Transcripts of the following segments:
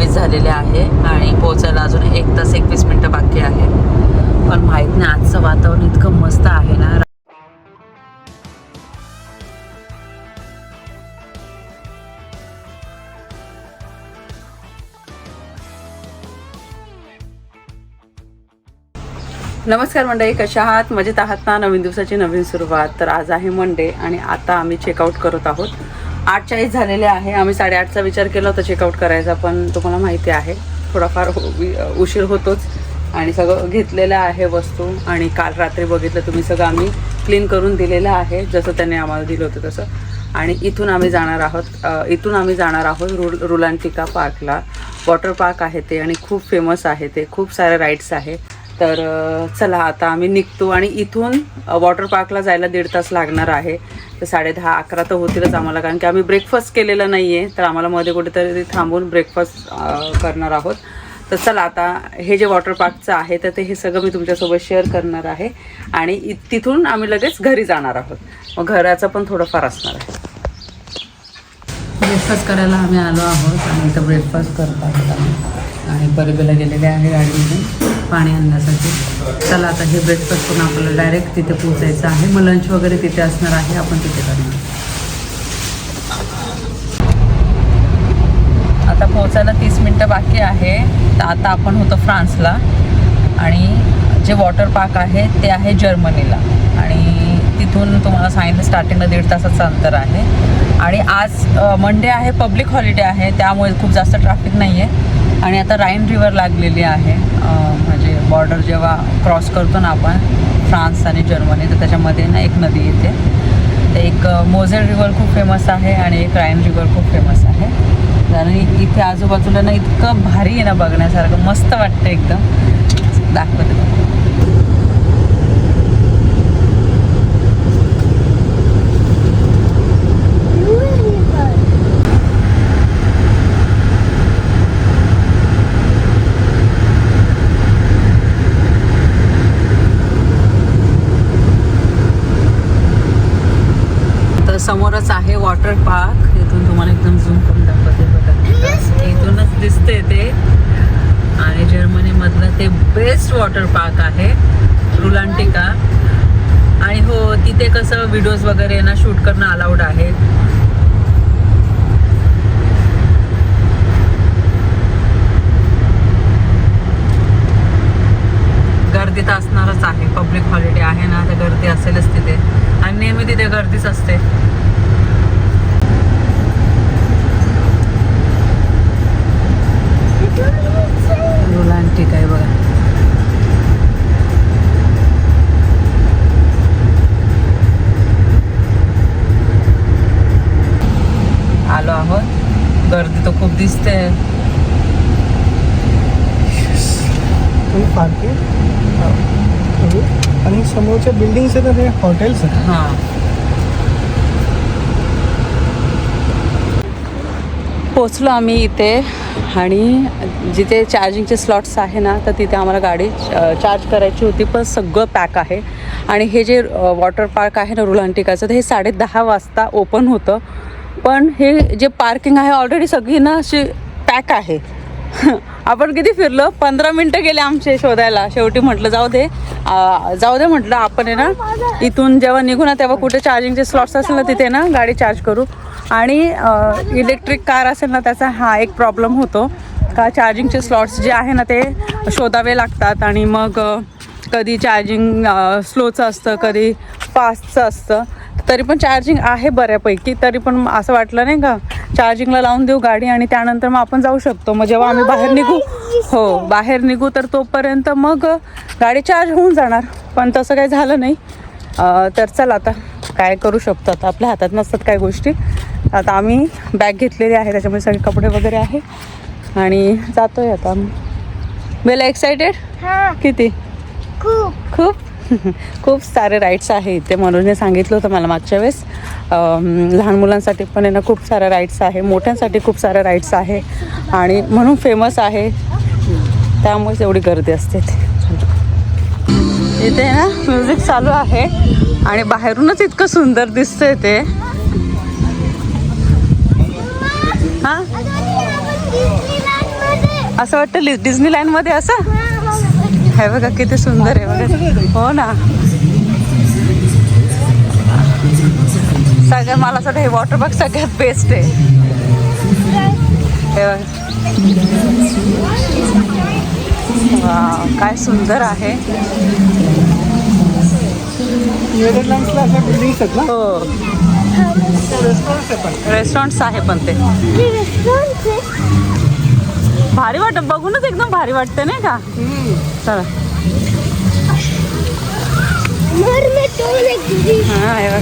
9:20 झालेले आहे आणि पोहोचायला अजून 1 तास 21 मिनिटं बाकी आहे. पण माहीत नाही, आजचं वातावरण इतकं मस्त आहे ना. नमस्कार मंडळी, कशा आहात? मजेत आहात ना? नवीन दिवसाची नवीन सुरुवात. तर आज आहे मंडे आणि आता आम्ही चेकआउट करत आहोत. 8:40 झालेले आहे. आम्ही 8:30चा विचार केला होता चेकआउट करायचा, पण तुम्हाला माहिती आहे थोडाफार उशीर होतोच. आणि सगळं घेतलेलं आहे वस्तू, आणि काल रात्री बघितलं तुम्ही, सगळं आम्ही क्लीन करून दिलेलं आहे जसं त्यांनी आम्हाला दिलं होतं तसं. आणि इथून आम्ही जाणार आहोत रुलांटिका पार्कला. वॉटर पार्क आहे ते आणि खूप फेमस आहे ते, खूप सारे राईड्स आहे. तर चला आता आम्ही निघतो. आणि इथून वॉटर पार्कला जायला 1.5 तास लागणार आहे. तर 10:30-11 तर होतीलच आम्हाला, कारण की आम्ही ब्रेकफास्ट केलेला नाही आहे. तर आम्हाला मध्ये कुठेतरी थांबून ब्रेकफास्ट करणार आहोत. तर चला आता हे जे वॉटर पार्कचं आहे तर ते हे सगळं मी तुमच्यासोबत शेअर करणार आहे. आणि तिथून आम्ही लगेच घरी जाणार आहोत. मग घराचं पण थोडंफार असणार आहे. ब्रेकफास्ट करायला आम्ही आलो आहोत आणि इथं ब्रेकफास्ट करत आहोत आम्ही. आणि परिबेला गेलेले आहे गाडीमध्ये पाणी आणण्यासाठी. चला आता हे ब्रेकफास्ट करून आपल्याला डायरेक्ट तिथे पोचायचं आहे. मग लंच वगैरे तिथे असणार आहे, आपण तिथे करणार. आता पोचायला 30 मिनटं बाकी आहे. तर आता आपण होतो फ्रान्सला, आणि जे वॉटर पार्क आहे ते आहे जर्मनीला. आणि तिथून तुम्हाला सांगितलं स्टार्टिंगला 1.5 तासाचं अंतर आहे. आणि आज मंडे आहे, पब्लिक हॉलिडे आहे, त्यामुळे खूप जास्त ट्रॅफिक नाही आहे. आणि आता राईन रिव्हर लागलेली आहे, म्हणजे बॉर्डर जेव्हा क्रॉस करतो ना आपण फ्रान्स आणि जर्मनी, तर त्याच्यामध्ये ना एक नदी येते. तर एक मोझेल रिव्हर खूप फेमस आहे आणि एक राईन रिव्हर खूप फेमस आहे. आणि इथे आजूबाजूला ना इतकं भारी आहे ना बघण्यासारखं, मस्त वाटतं एकदम. दाखवते समोरच आहे वॉटर पार्क. इथून तुम्हाला एकदम झूम करून दाखवते बघा, इथूनच दिसते ते. आणि जर्मनीमधलं ते बेस्ट वॉटर पार्क आहे रुलांटिका. आणि हो, तिथे कसं व्हिडिओज वगैरे ना शूट करणं अलाउड आहे. गर्दी तर असणारच आहे, पब्लिक हॉलिडे आहे ना, तर गर्दी असेलच तिथे. आणि नेहमी तिथे गर्दीच असते. रुलांटिका आहे बघा. आलो आहोत. गर्दी तर खूप दिसते. पार्क आणि समोरच्या बिल्डिंग्स आहेत ते हॉटेल्स आहेत. हां, पोचलो आम्ही इथे. आणि जिथे चार्जिंगचे स्लॉट्स आहे ना, तर तिथे आम्हाला गाडी चार्ज करायची होती, पण सगळं पॅक आहे. आणि हे जे वॉटर पार्क आहे ना रुलांटिकाचं, तर हे 10:30 वाजता ओपन होतं. पण हे जे पार्किंग आहे ऑलरेडी सगळी ना अशी पॅक आहे. आपण किती फिरलो, 15 मिनटं गेले आमचे शोधायला. शेवटी म्हटलं जाऊ दे म्हटलं आपण आहे ना इथून जेव्हा निघू ना तेव्हा कुठे चार्जिंगचे स्लॉट्स असेल ना तिथे ना गाडी चार्ज करू. आणि इलेक्ट्रिक कार असेल ना त्याचा हा एक प्रॉब्लेम होतो का, चार्जिंगचे स्लॉट्स जे आहे ना ते शोधावे लागतात. आणि मग कधी चार्जिंग स्लोचं असतं, कधी फास्टचं असतं. तरी पण चार्जिंग आहे बऱ्यापैकी. तरी पण असं वाटलं नाही का चार्जिंगला लावून देऊ गाडी आणि त्यानंतर मग आपण जाऊ शकतो. मग जेव्हा आम्ही बाहेर निघू तर तोपर्यंत मग गाडी चार्ज होऊन जाणार. पण तसं काही झालं नाही. तर चला आता काय करू शकतो, आता आपल्या हातात नसतात काही गोष्टी. आता आम्ही बॅग घेतलेली आहे, त्याच्यामुळे सगळे कपडे वगैरे आहे आणि जातोय आता. वेल एक्सायटेड? किती? खूप खूप सारे राईड्स आहे इथे. मनोजने सांगितलं होतं मला मागच्या वेळेस. लहान मुलांसाठी पण आहे ना खूप साऱ्या राईड्स आहे, मोठ्यांसाठी खूप साऱ्या राईड्स आहे. आणि म्हणून फेमस आहे, त्यामुळेच एवढी गर्दी असते. इथे ना म्युझिक चालू आहे आणि बाहेरूनच इतकं सुंदर दिसतंय ते. हां असं वाटतं डिझनीलँडमध्ये असं हे बघा किती सुंदर आहे बघा. हो ना, सगळ्यात मला असं वाटतं हे वॉटर पार्क सगळ्यात बेस्ट आहे. हे बघा, वाव, काय सुंदर आहे. नेदरलँड्सला अशा बिल्डिंग्स आहेत ना. हो, रेस्टॉरंट्स आहे पण. रेस्टॉरंट्स आहे पण ते भारी वाटत, बघूनच एकदम भारी वाटते नाही का. चला हां, हे बघा.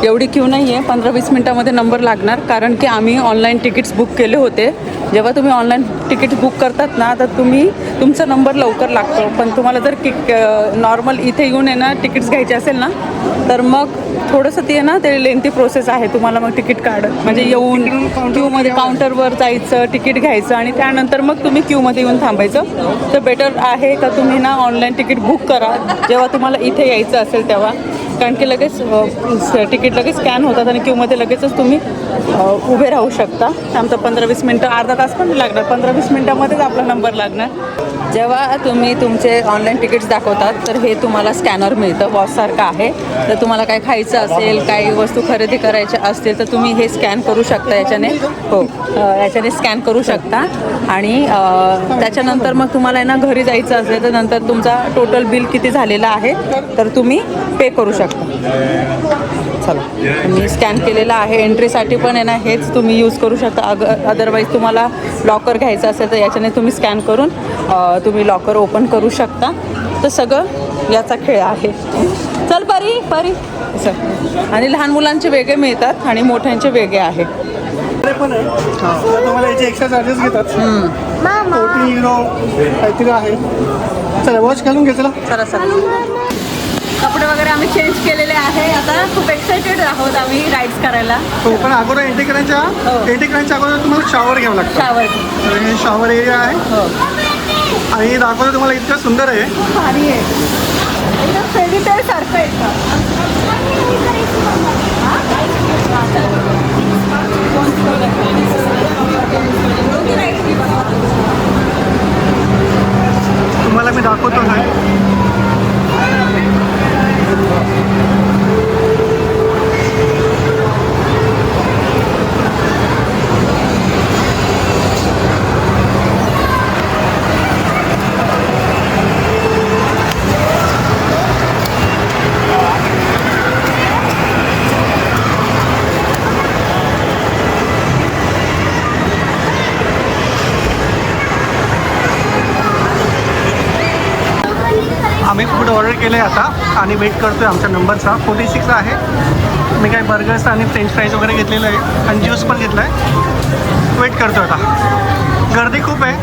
एवढी क्यू नाही आहे, 15-20 मिनटामध्ये नंबर लागणार. कारण की आम्ही ऑनलाईन तिकीट्स बुक केले होते. जेव्हा तुम्ही ऑनलाईन तिकीट बुक करतात ना, तर तुमचा नंबर लवकर लागतो. पण तुम्हाला जर नॉर्मल इथे येऊन आहे ना तिकीट्स घ्यायचे असेल ना, तर मग थोडंसं ते ना ते लेंथी प्रोसेस आहे. तुम्हाला मग तिकीट म्हणजे येऊन क्यूमध्ये काउंटरवर जायचं, तिकीट घ्यायचं आणि त्यानंतर मग तुम्ही क्यूमध्ये येऊन थांबायचं. तर बेटर आहे का तुम्ही ना ऑनलाईन तिकीट बुक करा जेव्हा तुम्हाला इथे यायचं असेल तेव्हा. कारण की लगेच तिकीट लगेच स्कॅन होतात आणि क्यूमध्ये लगेचच तुम्ही उभे राहू शकता. आमचं 15-20 मिनटं, अर्धा तास पण लागणार, 15-20 मिनटामध्येच आपला नंबर लागणार. जेव्हा तुम्ही तुमचे ऑनलाईन तिकीट्स दाखवतात तर हे तुम्हाला स्कॅनर मिळतं, वॉचसारखं आहे. तर तुम्हाला काय खायचं असेल, काही वस्तू खरेदी करायच्या असतील तर तुम्ही हे स्कॅन करू शकता याच्याने. हो, याच्याने स्कॅन करू शकता. आणि त्याच्यानंतर मग तुम्हाला ना घरी जायचं असेल तर नंतर तुमचा टोटल बिल किती झालेलं आहे तर तुम्ही पे करू शकता. चला, मी स्कॅन केलेलं आहे. एंट्रीसाठी पण आहे ना हेच तुम्ही यूज करू शकता. अदरवाईज तुम्हाला लॉकर घ्यायचं असेल तर याच्याने तुम्ही स्कॅन करून तुम्ही लॉकर ओपन करू शकता. तर सगळं याचा खेळ आहे. चल परी परी असं. आणि लहान मुलांचे वेगळे मिळतात आणि मोठ्यांचे वेगळे आहे. पण आहे तर तुम्हाला याचे एक्स्ट्रा चार्जेस घेतात. 40 युरो काहीतरी आहे. चला वॉच घालून घे. चला चला चला, कपडे वगैरे आम्ही चेंज केलेले आहे. आता खूप एक्सायटेड आहोत आम्ही राईड्स करायला. हो, पण अगोदर एंट्री करायच्या अगोदर तुम्हाला शॉवर घ्यावं लागतं. शावर. तर हे शॉवर एरिया आहे. हो, आणि दाखवलं तुम्हाला इतकं सुंदर आहे. भारी आहे, एकदम फेरीटेल सारखं येतं. तुम्हाला मी दाखवतो आहे. आम्ही फूड ऑर्डर केलं आहे आता आणि वेट करतो आहे आमच्या नंबरचा. 46 आहे. मी काही बर्गर्स आणि फ्रेंच फ्राईज वगैरे घेतलेलं आहे आणि ज्यूस पण घेतला आहे. वेट करतो आता. गर्दी खूप आहे.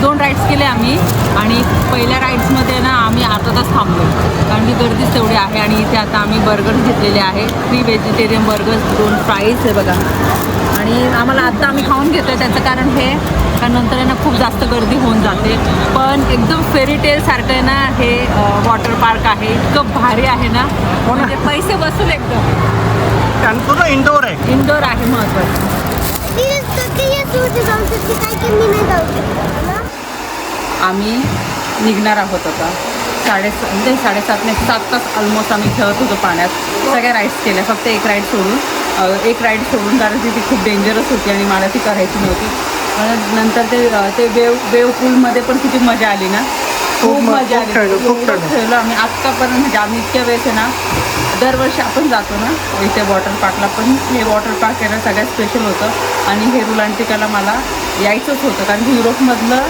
दोन राईड्स केले आम्ही. आणि पहिल्या राईड्समध्ये ना आम्ही अर्धा तास थांबलो कारण की गर्दीच तेवढी आहे. आणि इथे आता आम्ही बर्गर्स घेतलेले आहे, 3 व्हेजिटेरियन बर्गर्स, 2 फ्राईज आहे बघा. आणि आम्हाला आत्ता आम्ही खाऊन घेतो आहे त्याचं कारण हे कारण नंतर आहे ना खूप जास्त गर्दी होऊन जाते. पण एकदम फेरीटेल सारखं आहे ना हे वॉटर पार्क आहे. इतकं भारी आहे ना, म्हणजे पैसे बसून एकदम. पूर्ण इंडोर आहे. इंडोर आहे महत्त्वाचं. आम्ही निघणार आहोत आता. 7:30 नाही 7 तास ऑलमोस्ट आम्ही खेळत होतो पाण्यात. सगळ्या राईड्स केल्या, फक्त एक राईड सोडून कारण ती खूप डेंजरस होती आणि मला ती करायची नव्हती. नंतर ते वेव पूलमध्ये पण किती मजा आली ना. खूप मजा आली, खूप खेळलो आम्ही आत्तापर्यंत. म्हणजे आम्ही इतक्या वेळेस आहे ना, दरवर्षी आपण जातो ना इथे वॉटर पार्कला, पण हे वॉटर पार्क आहे ना सगळ्यात स्पेशल होतं. आणि हे रुलांटिकाला मला यायचंच होतं कारण की युरोपमधलं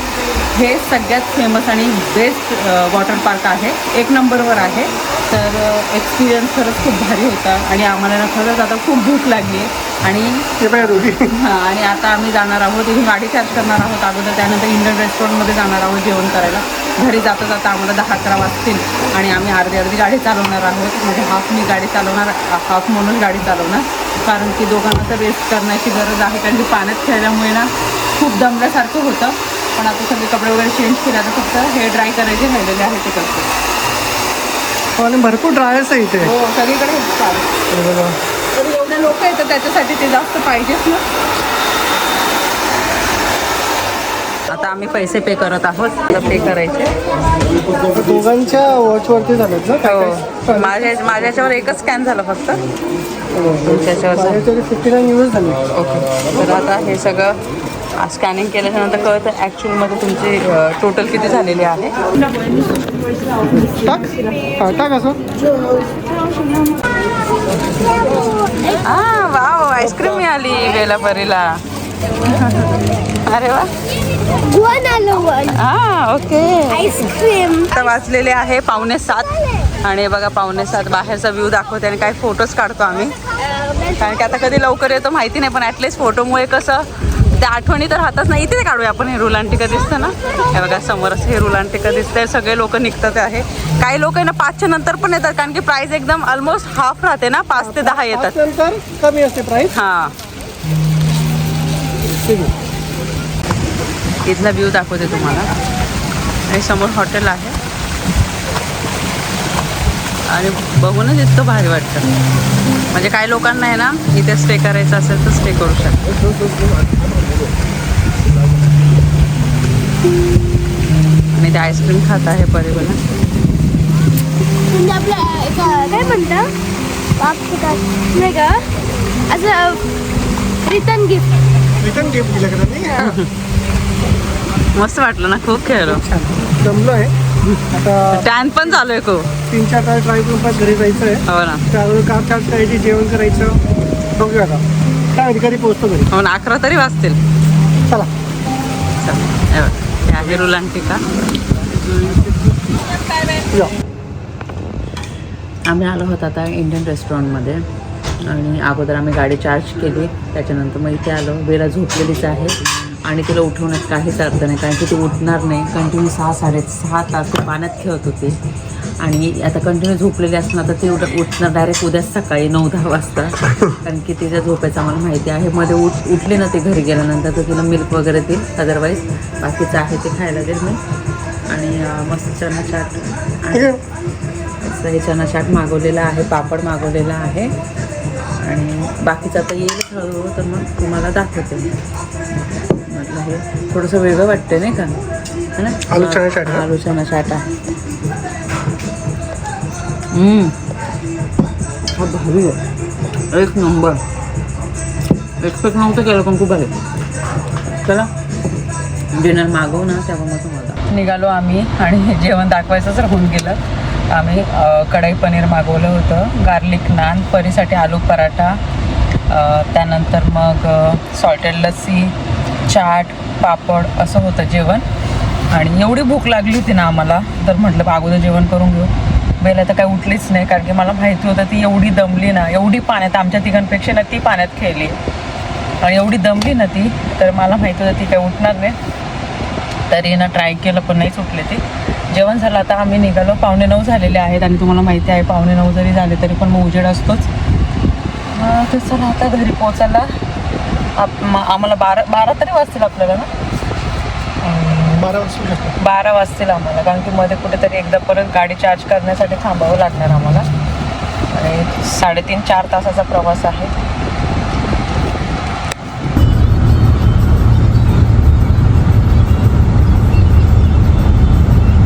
हे सगळ्यात फेमस आणि बेस्ट वॉटर पार्क आहे, 1 नंबरवर आहे. तर एक्सपिरियन्स खरंच खूप भारी होता. आणि आम्हाला ना खरंच आता खूप भूक लागली आहे. आणि हां, आणि आता आम्ही जाणार आहोत, इथून गाडी चार्ज करणार आहोत अगोदर. त्यानंतर इंडियन रेस्टॉरंटमध्ये जाणार आहोत जेवण करायला. घरी जाता जाता आम्हाला 10-11 वाजतील. आणि आम्ही अर्धी गाडी चालवणार आहोत. म्हणजे हाफ मी गाडी चालवणार, हाफ म्हणून गाडी चालवणार. कारण की दोघांना तर रेस्ट करण्याची गरज आहे कारण की पाण्यात खेळल्यामुळे ना खूप दमल्यासारखं होतं. पण आता सगळे कपडे वगैरे चेंज केले, आता फक्त हेअर ड्राय करायचे राहिलेले आहे ते करतो. आणि भरपूर ड्रायर्स आहे इथे. हो सगळीकडे हेच चालू. हे बघा. तर एवढे लोक येतात त्याच्यासाठी ते जास्त पाहिजेच ना. आता आम्ही पैसे पे करत आहोत. पे करायचे दोघांच्या वॉचवरती झालेत ना. हो माझ्याच्यावर एकच स्कॅन झालं फक्त. तुमच्याच्यावर 59 US झाले. ओके. तर आता हे सगळं स्कॅनिंग केल्याच्यानंतर कळतं ॲक्च्युअलमध्ये तुमची टोटल किती झालेली आहे. टाक असं. वाव आईस्क्रीम मिळाली बेलापरीला. अरे वा. ओके. आईस्क्रीम आता वाजलेले आहे 6:45 आणि बघा 6:45 बाहेरचा व्ह्यू दाखवते आणि काही फोटोज काढतो आम्ही. कारण की आता कधी लवकर येतो माहिती नाही पण ॲटलिस्ट फोटोमुळे कसं त्या आठवणी तर राहतच नाही. इथे काढूया आपण. हे रुलांटिका दिसतं ना. हे बघा समोरच हे रुलांटिका दिसतंय. सगळे लोक निघतात आहे. काही लोक ना 5च्या नंतर पण येतात कारण की प्राइस एकदम ऑलमोस्ट हाफ राहते ना. 5 ते 10 येतात. नंतर कमी असते प्राइस. हां इथला व्ह्यू दाखवते तुम्हाला. आणि समोर हॉटेल आहे आणि बघूनच इतकं भारी वाटतं. म्हणजे काही लोकांना आहे ना इथे स्टे करायचं असेल तर स्टे करू शकतो. आणि ते आईस्क्रीम खात आहे परिवाला. म्हणजे आपलं काय म्हणतं नाही का असं रिटर्न गिफ्ट दिलं का त्यांनी. मस्त वाटलं ना. खूप खेळलो. जमलो आहे आता. टॅन पण चालू आहे खूप. 3-4 तास ड्राईव्ह करून परत घरी जायचं आहे. हो ना. त्यावेळी कार चार्ज करायची, जेवण करायचं. बघूया आता काय कधी पोहोचतो घरी. हो ना. 11 तरी वाजतील. चला हे आहे रुलांटिका. या. आम्ही आलो होतो आता इंडियन रेस्टॉरंटमध्ये आणि अगोदर आम्ही गाडी चार्ज केली. त्याच्यानंतर मग इथे आलो. बेला झोपलेलीच आहे आणि तिला उठवण्यात काहीच अर्थ नाही कारण की ती उठणार नाही. कंटिन्यू 6-6.5 तास ती पाण्यात खेळत होती आणि आता कंटिन्यू झोपलेली असणार तर ती उठणार डायरेक्ट उद्याच सकाळी 9-10 वाजता. कारण की तिच्या झोपायचं आम्हाला माहिती आहे. मध्ये उठली ना ती घरी गेल्यानंतर तर तिला मिल्क वगैरे देईल. अदरवाईज बाकीचं आहे ते खायला देईल मी. आणि मस्त चना चाट आणि असं हे चना चाट मागवलेला आहे. पापड मागवलेला आहे आणि बाकीचं आता येईल हळूहळू तर मग तुम्हाला दाखवते. म्हटलं हे थोडंसं वेगळं वाटतं नाही का. है ना. आलू चना चाट. आलू चना चाट आहे. हा भारी आहे. एक नंबर. एक्सपेक्ट नव्हतं केलं पण खूप भारी. चला डिनर मागवू ना तेव्हा मग तुम्हाला. निघालो आम्ही आणि जेवण दाखवायचंच राहून गेलं. आम्ही कढाई पनीर मागवलं होतं. गार्लिक नान, परीसाठी आलू पराठा, त्यानंतर मग सॉल्टेड लस्सी, चाट, पापड असं होतं जेवण. आणि एवढी भूक लागली होती ना आम्हाला तर म्हटलं अगोदर जेवण करून घेऊ. बेला तर काय उठलीच नाही कारण की मला माहिती होतं ती एवढी दमली ना. एवढी पाण्यात आमच्या तिघांपेक्षा ना ती पाण्यात खेळली आणि एवढी दमली ना ती तर मला माहिती होतं ती काय उठणार नाही. तरी ना ट्राय केलं पण नाहीच उठले ती. जेवण झालं. आता आम्ही निघालो. 8:45 झालेले आहेत आणि तुम्हाला माहिती आहे 8:45 जरी झाले तरी पण मग उजेड असतोच. तर चला आता घरी पोचायला आम्हाला 12 तरी वाजतील आपल्याला ना. 12 वाजतील आम्हाला कारण की मध्ये कुठेतरी एकदा परत गाडी चार्ज करण्यासाठी थांबावं लागणार आम्हाला. आणि 3.5-4 तासाचा प्रवास आहे.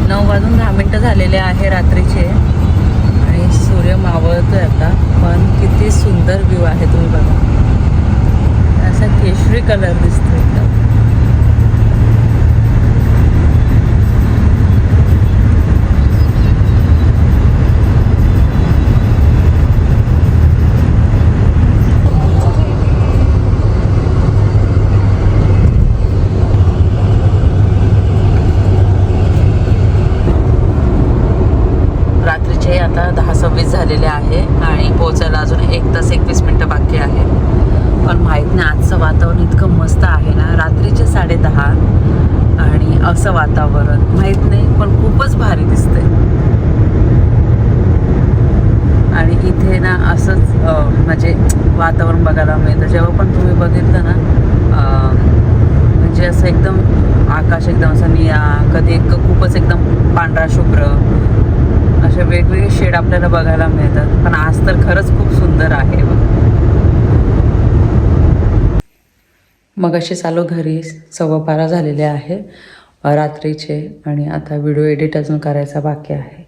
9:10 झालेले आहे रात्रीचे आणि सूर्य मावळतोय आता. पण किती सुंदर व्ह्यू आहे तुम्ही बघा. असा केशरी कलर दिसतो एकदम. आता 10:26 झालेले आहे आणि पोहोचायला अजून 1 तास 21 मिनटं बाकी आहे. पण माहीत नाही आजचं वातावरण इतकं मस्त आहे ना. रात्रीचे 10:30 आणि असं वातावरण माहीत नाही पण खूपच भारी दिसतंय. आणि इथे ना असंच म्हणजे वातावरण बघायला मिळतं. जेव्हा पण तुम्ही बघितलं ना म्हणजे असं एकदम आकाश एकदम असं निळा, कधी खूपच एकदम पांढरा शुभ्र असे वेगवेगळे शेड आपल्याला बघायला मिळतात. पण आज तर खरंच खूप सुंदर आहे. मग असे चालू घरी 12:15 झालेले आहे रात्रीचे आणि आता व्हिडिओ एडिट अजून करायचा बाकी आहे.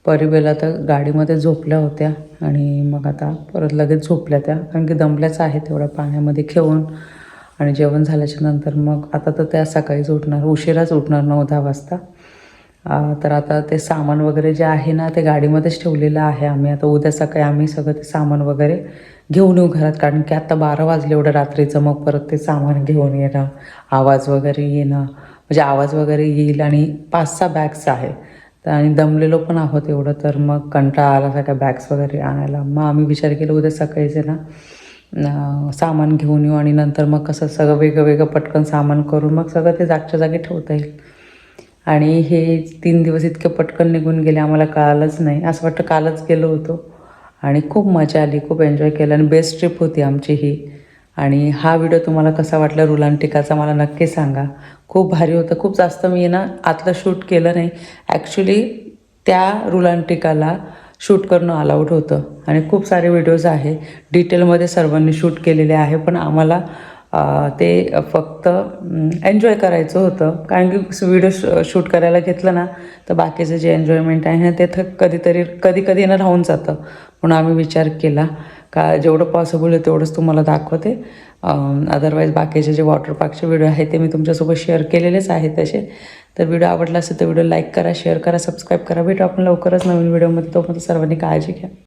परिबेला तर गाडीमध्ये झोपल्या होत्या आणि मग आता परत लगेच झोपल्या त्या, कारण की दमल्याच आहे तेवढ्या पाण्यामध्ये खेळून. आणि जेवण झाल्याच्या नंतर मग आता तर त्या सकाळीच उठणार, उशिराच उठणार 9-10 वाजता. तर आता ते सामान वगैरे जे आहे ना ते गाडीमध्येच ठेवलेलं आहे आम्ही. आता उद्या सकाळी आम्ही सगळं ते सामान वगैरे घेऊन येऊ घरात, कारण की आता 12 वाजले एवढं रात्रीचं. मग परत ते सामान घेऊन येणं, आवाज वगैरे येणं, म्हणजे आवाज वगैरे येईल. आणि 5-6 बॅग्स आहे तर आणि दमलेलो पण आहोत एवढं, तर मग कंटाळा आला सगळ्या बॅग्स वगैरे आणायला. मग आम्ही विचार केला उद्या सकाळीच आहे ना सामान घेऊन येऊ आणि नंतर मग कसं सगळं वेगळं पटकन सामान करून मग सगळं ते जागच्या जागी ठेवता येईल. आणि हे 3 दिवस इतके पटकन निघून गेले आम्हाला कळालंच नाही. असं वाटतं कालच गेलो होतो. आणि खूप मजा आली, खूप एन्जॉय केलं आणि बेस्ट ट्रिप होती आमची ही. आणि हा व्हिडिओ तुम्हाला कसा वाटला रुलांटिकाचा मला नक्की सांगा. खूप भारी होतं. खूप जास्त मी ना आतलं शूट केलं नाही. ॲक्च्युली त्या रुलांटिकाला शूट करणं अलाउड होतं आणि खूप सारे व्हिडिओज आहे डिटेलमध्ये सर्वांनी शूट केलेले आहे. पण आम्हाला ते फक्त एन्जॉय करायचं होतं, कारण की व्हिडिओ शूट करायला घेतलं ना तर बाकीचं जे एन्जॉयमेंट आहे ना ते कधी ना राहून जातं. म्हणून आम्ही विचार केला का जेवढं पॉसिबल आहे तेवढंच तुम्हाला दाखवते. अदरवाईज बाकीचे जे वॉटर पार्कचे व्हिडिओ आहेत ते मी तुमच्यासोबत शेअर केलेलेच आहेत तसे. तर व्हिडिओ आवडला असेल तर व्हिडिओ लाईक करा, शेअर करा, सबस्क्राईब करा. भेटू आपण लवकरच नवीन व्हिडिओमध्ये. तोपर्यंत सर्वांनी काळजी घ्या.